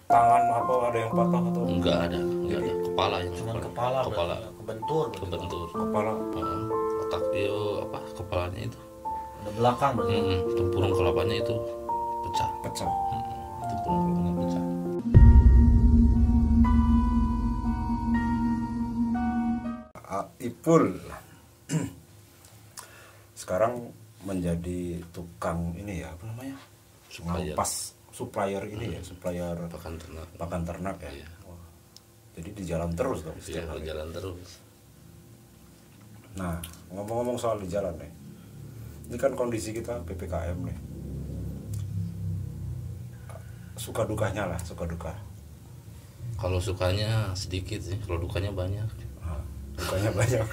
Tangan apa ada yang patah atau enggak ada kepala yang Cuman kepala kebentur berarti. kebentur. kepala? Otak dia apa kepalanya itu Ada belakang berarti. tempurung kelapanya itu pecah. Pecah. Tempurung kelapanya pecah. Ipul sekarang menjadi tukang ini ya, apa namanya, ngelepas supplier ini ya, supplier pakan ternak ya. Iya. Oh. Jadi di jalan terus dong Iya, setiap hari. jalan terus. Nah, ngomong-ngomong soal di jalan nih, ini kan kondisi kita PPKM nih, suka dukanya lah, suka duka. Kalau sukanya sedikit sih, kalau dukanya banyak. Nah, dukanya banyak.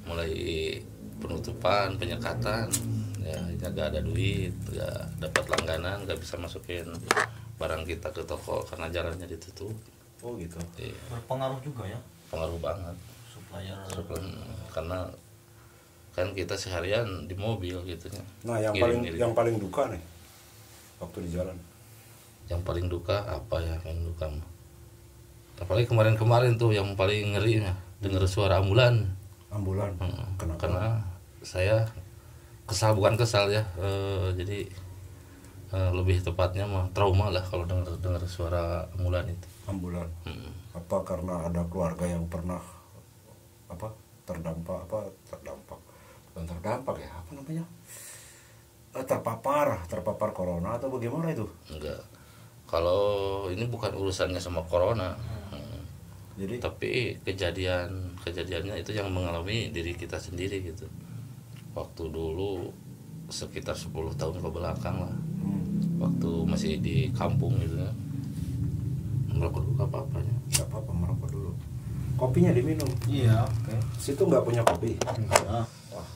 Mulai penutupan, penyekatan, ya nggak ada duit, nggak dapat langganan, nggak bisa masukin barang kita ke toko karena jalannya ditutup. Oh gitu. Iya, Berpengaruh juga ya pengaruh banget. supplier. Karena kan kita seharian di mobil gitu ya. Nah, yang paling duka nih waktu di jalan. Yang paling duka apa ya yang duka? Apalagi kemarin-kemarin tuh yang paling ngeri ya, dengar suara ambulan. Ambulan. Kenapa? Karena saya bukan kesal ya, jadi lebih tepatnya mah trauma lah kalau dengar suara ambulan itu. Ambulan. Apa karena ada keluarga yang pernah terdampak ya, apa namanya, terpapar corona atau bagaimana itu? Enggak, kalau ini bukan urusannya sama corona. Jadi Tapi kejadiannya itu yang mengalami diri kita sendiri gitu. Waktu dulu sekitar 10 tahun ke belakang lah, waktu masih di kampung gitu ya, merokok dulu apa-apanya. nggak apa-apa merokok dulu, kopinya diminum. Iya, oke. Situ nggak punya kopi. Nah, Wah,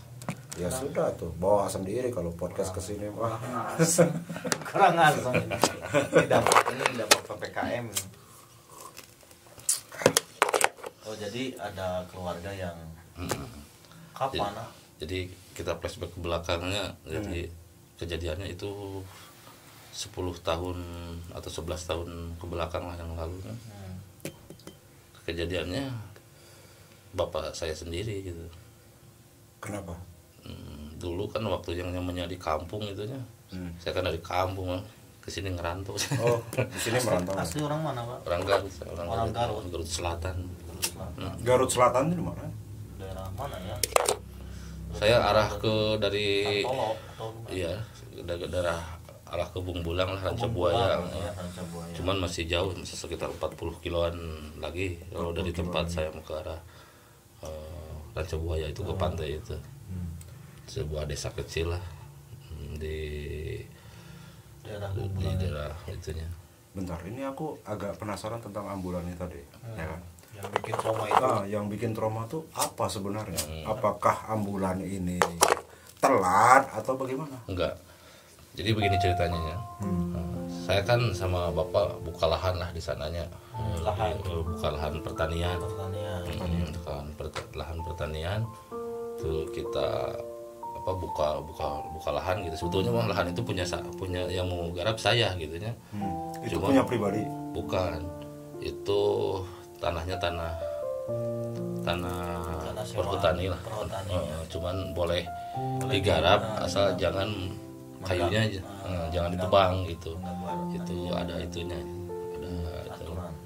ya sudah tuh, bawa sendiri kalau podcast kesini. Wah, kurang langsung ini. Ini dampak PPKM. Oh, jadi ada keluarga yang kapan? Jadi kita flashback ke belakangnya, jadi kejadiannya itu 10 tahun atau 11 tahun ke belakang lah yang lalu kan. Kejadiannya bapak saya sendiri gitu. kenapa? Dulu kan waktu yang namanya di kampung itu ya, saya kan dari kampung ke sini ngerantau. Oh, di sini merantau. Asli orang mana, Pak? Orang Garut, Garut Selatan. Garut Selatan itu di mana? Daerah mana ya? Saya arah ke dari Tolok atau iya, daerah arah ke Bungbulang lah, Ranca Buaya. ya, Ranca Buaya. Cuman masih jauh, masih sekitar 40 kiloan lagi kalau dari tempat saya mau ke arah Ranca Buaya itu ke pantai itu. Sebuah desa kecil lah di daerah itunya. Bentar, ini aku agak penasaran tentang ambulan ini tadi. Ya kan? Yang bikin trauma itu. Nah, yang bikin trauma tuh apa sebenarnya? Apakah ambulan ini telat atau bagaimana? Enggak. Jadi begini ceritanya ya. Saya kan sama bapak buka lahan lah di sananya. Lahan. Buka lahan pertanian. Pertanian. Lahan pertanian. Tuh kita buka lahan gitu. Sebetulnya mah lahan itu punya yang mau garap saya gitu ya. Itu Cuma, punya pribadi? bukan. Itu tanahnya tanah perhutani lah. Cuman boleh digarap asal jangan kayunya jangan ditebang gitu. Itu ada itunya.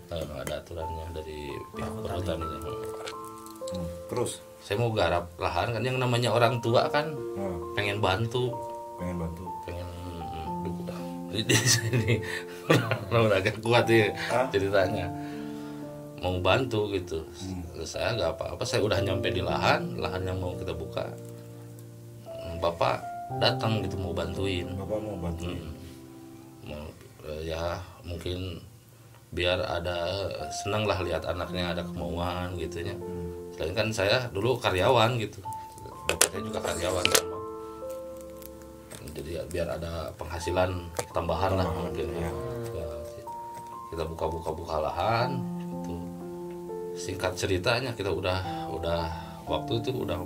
Ada aturannya dari pihak perhutani. Terus Saya mau garap lahan kan, yang namanya orang tua kan pengen bantu, pengen di sini orang agak kuat ya ceritanya, mau bantu gitu. Saya nggak apa-apa, saya udah nyampe di lahan yang mau kita buka, bapak datang gitu mau bantuin. Bapak mau bantuin? Ya mungkin biar ada senang lah lihat anaknya ada kemauan gitunya. Selain kan saya dulu karyawan gitu, bapak saya juga karyawan kan, jadi biar ada penghasilan tambahan lah mungkin ya. Kita buka lahan gitu. Singkat ceritanya kita udah waktu itu udah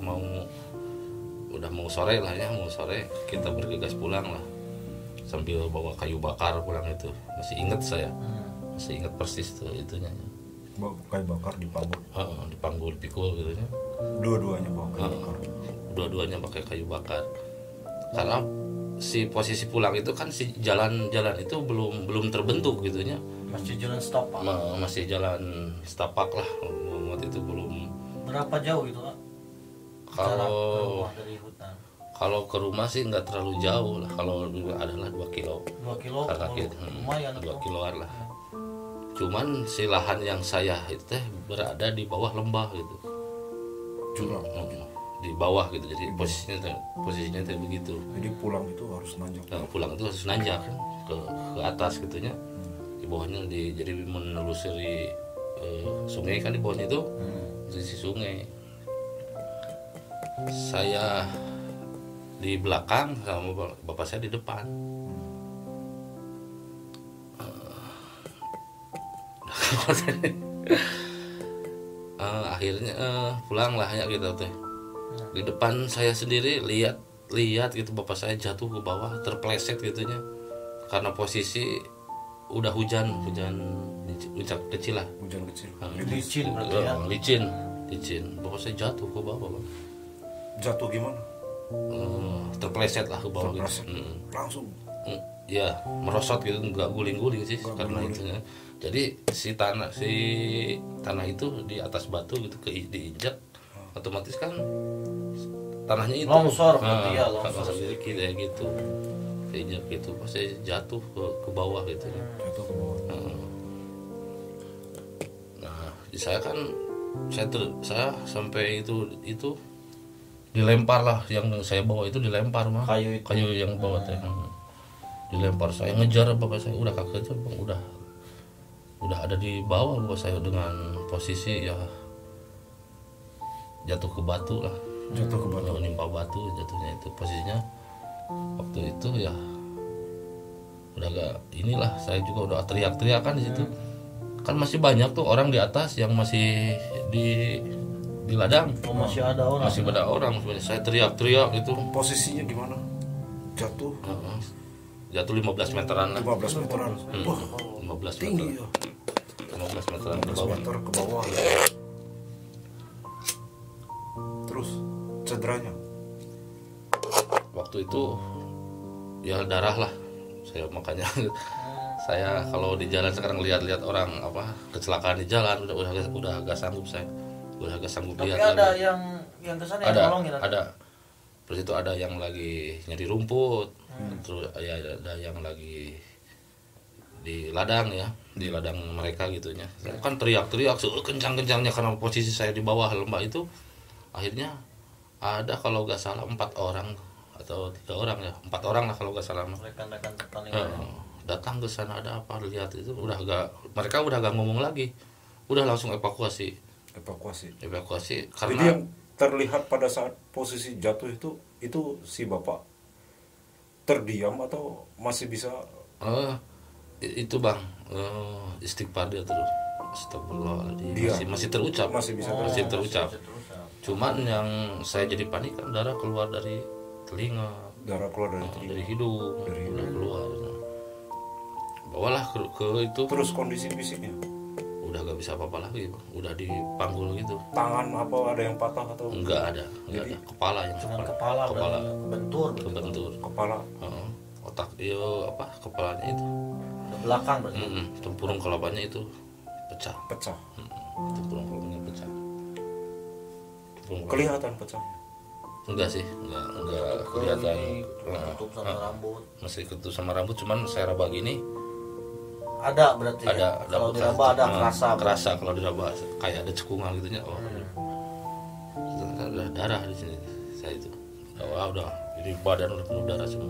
mau sore lah ya, mau sore kita bergegas pulang lah. sambil bawa kayu bakar pulang itu. Masih ingat saya, masih ingat persis tuh itunya. Kayu bakar dipanggul. Dipanggul, dipikul gitu ya. Dua-duanya bawa kayu bakar. Dua-duanya pakai kayu bakar. Karena si posisi pulang itu kan si jalan-jalan itu belum terbentuk gitu ya. Masih jalan setapak. Masih jalan setapak lah. Waktu itu belum. Berapa jauh itu, Kak? Dari hutan. Kalau ke rumah sih nggak terlalu jauh lah. Kalau adalah 2 kilo. 2 kilo. Lumayan 2 kiloan lah. Cuman si lahan yang saya itu teh berada di bawah lembah gitu. Jurang. Di bawah gitu. Jadi posisinya teh begitu. Jadi pulang itu harus nanjak. Pulang itu harus nanjak kan, ke atas gitunya. Di bawahnya jadi menelusuri sungai kan, di bawahnya itu sisi sungai. Saya di belakang sama bapak saya di depan. Akhirnya pulanglah ya gitu teh. Di depan saya sendiri lihat gitu bapak saya jatuh ke bawah, terpleset gitunya. Karena posisi udah hujan kecil lah. Hujan kecil. Licin berarti ya. Licin. Bapak saya jatuh ke bawah, Bang. Jatuh gimana? Terpleset lah ke bawah gitu. Langsung. Ya, merosot gitu, nggak guling-guling sih karena itu ya. Jadi si tanah itu di atas batu gitu diinjak, otomatis kan tanahnya itu longsor berarti ya, longsor sedikit ya gitu. Diinjak gitu, pasti jatuh ke bawah gitu ya. Jatuh ke bawah. Nah, saya kan saya sampai itu dilempar lah, yang saya bawa itu dilempar mah. Kayu yang bawa teh. Dilempar, saya ngejar bapak saya, udah kakek aja Bang, udah ada di bawah bapak saya dengan posisi ya jatuh ke batu lah. Jatuh ke batu. Menimpa batu jatuhnya itu posisinya. Waktu itu ya udah agak inilah, saya juga udah teriak-teriakan di situ. Kan masih banyak tuh orang di atas yang masih di ladang. Masih ada orang. Masih ada orang. Saya teriak-teriak itu. Posisinya gimana? Jatuh. Jatuh 15 meteran lah. 15 meteran. Wah, 15 tinggi meter. ya. 15 meteran ke 15 bawah. meter ke bawah ya. Terus cederanya? Waktu itu ya darah lah. Saya makanya saya kalau di jalan sekarang lihat orang kecelakaan di jalan udah agak sanggup saya. Udah agak sanggup lihat. Tapi ada yang kesana yang nolongin. Ada. Terus itu ada yang lagi nyari rumput. Terus ya ada yang lagi di ladang ya, di ladang mereka gitunya. Saya kan teriak-teriak kencang-kencangnya karena posisi saya di bawah lembah itu. Akhirnya ada kalau nggak salah 4 orang atau 3 orang ya, 4 orang lah kalau nggak salah. Rekan-rekan petani. Datang ke sana, ada apa, lihat itu mereka udah gak ngomong lagi, udah langsung evakuasi karena jadi yang terlihat pada saat posisi jatuh itu si bapak terdiam atau masih bisa itu Bang, istighfar dia terus, astagfirullahaladzim, masih terucap, masih terucap. Cuman yang saya jadi panik kan darah keluar dari telinga, dari hidung, udah keluar. Bawalah ke itu. Terus kondisi fisiknya udah gak bisa apa-apa lagi, udah dipanggul gitu. Tangan apa ada yang patah atau enggak ada. Kepala yang kepala bentur. Kepala. Otak kepalanya itu belakang berarti. Tempurung kelapanya itu pecah. Tempurung kelapanya pecah. Kelihatan pecahnya? Enggak sih, enggak kelihatan. Ketutup sama rambut. Masih ketutup sama rambut, cuman saya raba gini. Ada berarti. Ada. Kalau diraba ada kerasa kalau diraba kayak ada cekungan gitunya. Ada darah di sini. Saya itu. Udah. Jadi badan udah penuh darah semua.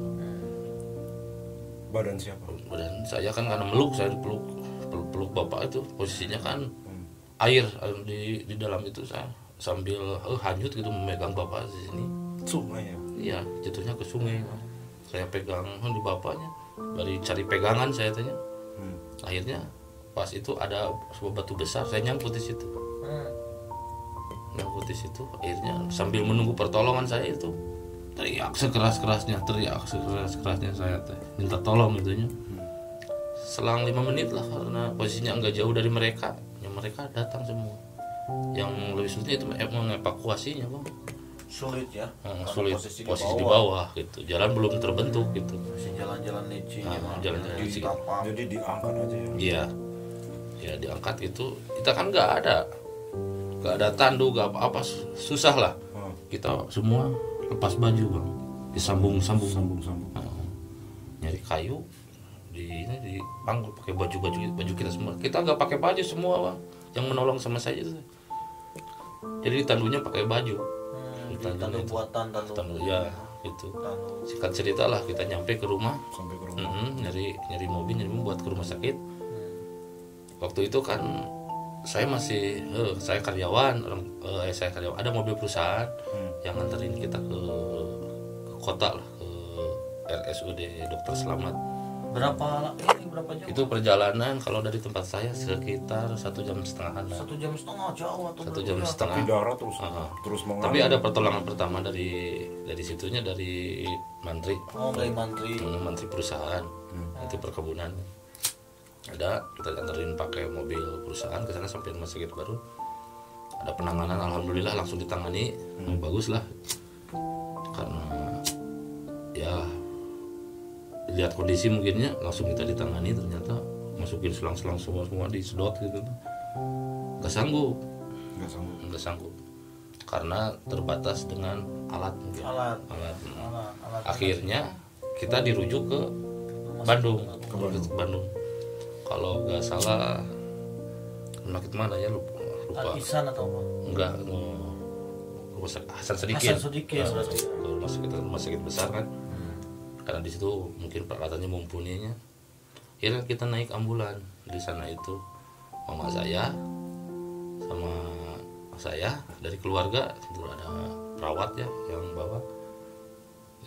Badan siapa? Badan saya kan karena meluk, saya peluk bapak itu posisinya kan air di dalam itu, saya sambil hanyut gitu memegang bapak di sini. Sungai ya? Iya, jatuhnya ke sungai. Saya pegang di bapaknya, dari cari pegangan saya tanya. Akhirnya pas itu ada sebuah batu besar, saya nyangkut di situ. Akhirnya sambil menunggu pertolongan saya itu teriak sekeras-kerasnya saya teh minta tolong gitunya. Selang 5 menit lah, karena posisinya enggak jauh dari mereka, yang mereka datang semua. Yang lebih sulitnya itu mengevakuasinya bang. Sulit ya. Sulit posisi di bawah gitu, jalan belum terbentuk gitu. Masih jalan-jalan licin. Jalan-jalan licin. Jadi diangkat aja ya. Iya, ya diangkat itu kita kan nggak ada tandu, nggak apa-apa, susah lah. Kita semua lepas baju bang, disambung. Nyari kayu di panggul pakai baju kita semua. Kita nggak pakai baju semua bang, yang menolong sama saya itu. Jadi tandunya pakai baju. Tandu buatan tandu ya gitu. Singkat cerita lah, kita nyampe ke rumah. Nyari mobil buat ke rumah sakit. Waktu itu kan saya masih saya karyawan, ada mobil perusahaan yang nganterin kita ke kota lah, ke RSUD Dr. Slamet. Berapa jam? Itu perjalanan kalau dari tempat saya sekitar 1,5 jam. 1,5 jam jauh atau 1,5 jam. Tapi darat terus mengalir. Tapi ada pertolongan pertama dari situnya, dari mantri. Dari mantri. Mantri perusahaan, mantri perkebunan. Ada, kita anterin pakai mobil perusahaan ke sana sampai rumah sakit baru. Ada penanganan, alhamdulillah langsung ditangani, bagus lah. Karena ya lihat kondisi mungkinnya langsung kita ditangani, ternyata masukin selang-selang semua disedot gitu. Nggak sanggup karena terbatas dengan alat. Akhirnya kita dirujuk ke Bandung. Kalau nggak salah penyakit mana ya, lupa. Al-Ihsan atau apa? Enggak, Hasan Sadikin. Rumah sakit besar kan. Karena di situ mungkin peralatannya mumpuninya. Akhirnya kita naik ambulan. Di sana itu mama saya sama saya dari keluarga, itu ada perawat ya yang bawa,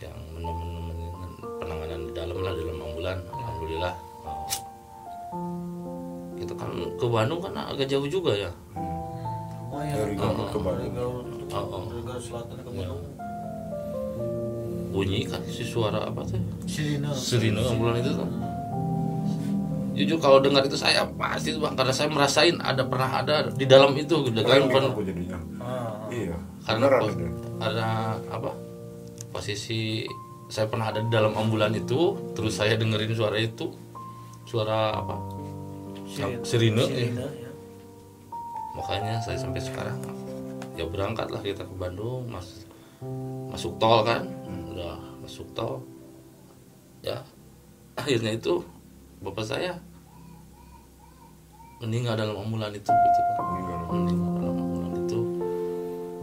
yang menemenin penanganan di dalam ambulan. Alhamdulillah. Kita kan ke Bandung kan agak jauh juga ya. Dari Garut ke Bandung. Dari Garut Selatan ke Bandung. Bunyi kan si suara apa tuh? Sirine ambulan itu tuh. Jujur kalau dengar itu saya pasti bang, karena saya merasain pernah ada di dalam itu gitu kan, bukan? Iya. Karena ada apa? Posisi saya pernah ada di dalam ambulan itu, terus saya dengerin suara itu, suara apa? Sirine. Ya. Makanya saya sampai sekarang ya berangkatlah kita ke Bandung, masuk tol kan. Udah masuk tol ya, akhirnya itu bapak saya meninggal dalam ambulan itu gitu kan. Meninggal dalam ambulan itu,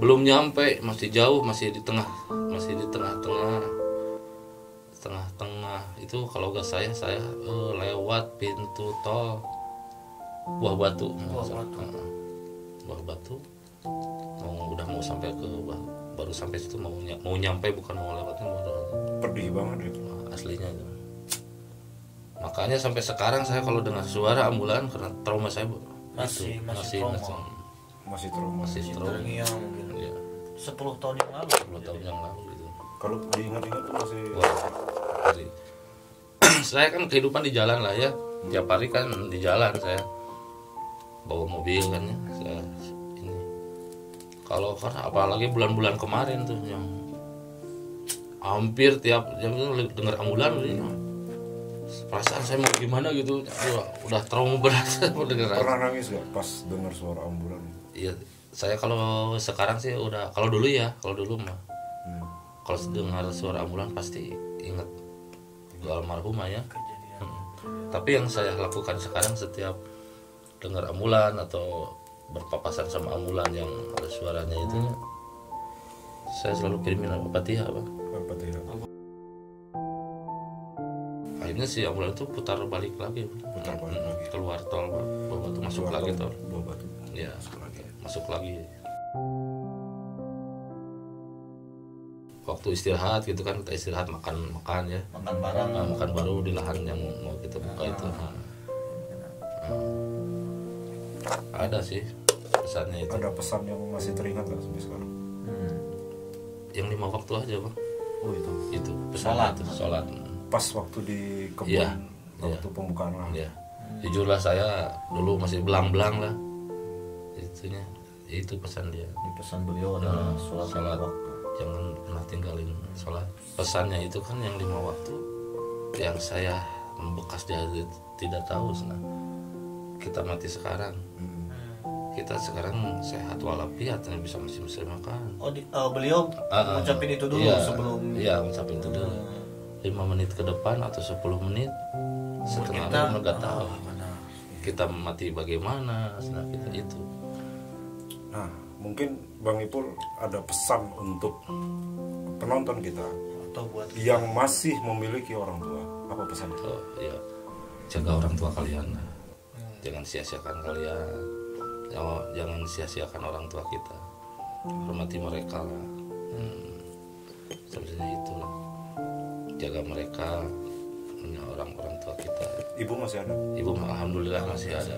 belum nyampe, masih jauh, masih di tengah-tengah itu. Kalau gak saya lewat pintu tol Buah Batu. Udah mau sampai ke baru sampai situ, mau nyampe, bukan mau lewatin, pedih banget itu aslinya itu. Makanya sampai sekarang saya kalau dengar suara ambulan, karena trauma saya masih trauma. Ya. 10 tahun yang lalu gitu. Kalau diingat-ingat tuh masih saya kan kehidupan di jalan lah ya, tiap hari kan di jalan, saya bawa mobil kan ya. Kalau karena apalagi bulan-bulan kemarin tuh yang hampir tiap jam itu dengar ambulan gitu. Perasaan saya mau gimana gitu, udah trauma berat mendengar. Pernah nangis gak pas dengar suara ambulan? Iya, saya kalau sekarang sih udah, kalau dulu mah kalau dengar suara ambulan pasti ingat almarhumah ya. Tapi yang saya lakukan sekarang, setiap dengar ambulan atau berpapasan sama ambulan yang ada suaranya itu, saya selalu kirimin Al-Fatihah bang. Akhirnya si ambulan itu putar balik lagi, keluar tol Buah Batu, masuk lagi tol Buah Batu. Ya, masuk lagi. Waktu istirahat gitu kan, kita istirahat makan ya, makan baru di lahan yang mau kita buka itu. Ada sih pesannya itu. Ada pesan yang masih teringat nggak sampai sekarang? Yang 5 waktu aja bang. Oh itu pesan itu sholat. Pas waktu di kebun, ya, waktu pembukaan lah. Ya. Jujurlah saya dulu masih belang-belang lah. Itunya, itu pesan dia. Di pesan beliau adalah sholat waktu. Jangan pernah tinggalin sholat. Pesannya itu kan yang 5 waktu, yang saya membekas di hati tidak tahu. Nah, kita mati sekarang. Kita sekarang sehat walafiat, bisa masih makan. Beliau ngucapin itu dulu sebelum. Iya, ngucapin itu dulu. 5 menit ke depan atau 10 menit setelah kita nggak tahu kita mati bagaimana, nah kita itu. Nah, mungkin Bang Ipul ada pesan untuk penonton kita atau buat yang masih memiliki orang tua. Apa pesan? Ya, jaga orang tua kalian lah. Jangan sia-siakan kalian. Jangan sia-siakan orang tua kita. Hormati mereka lah. Sebenarnya itulah. Jaga mereka, orang-orang tua kita. Ibu masih ada? Ibu alhamdulillah masih ada.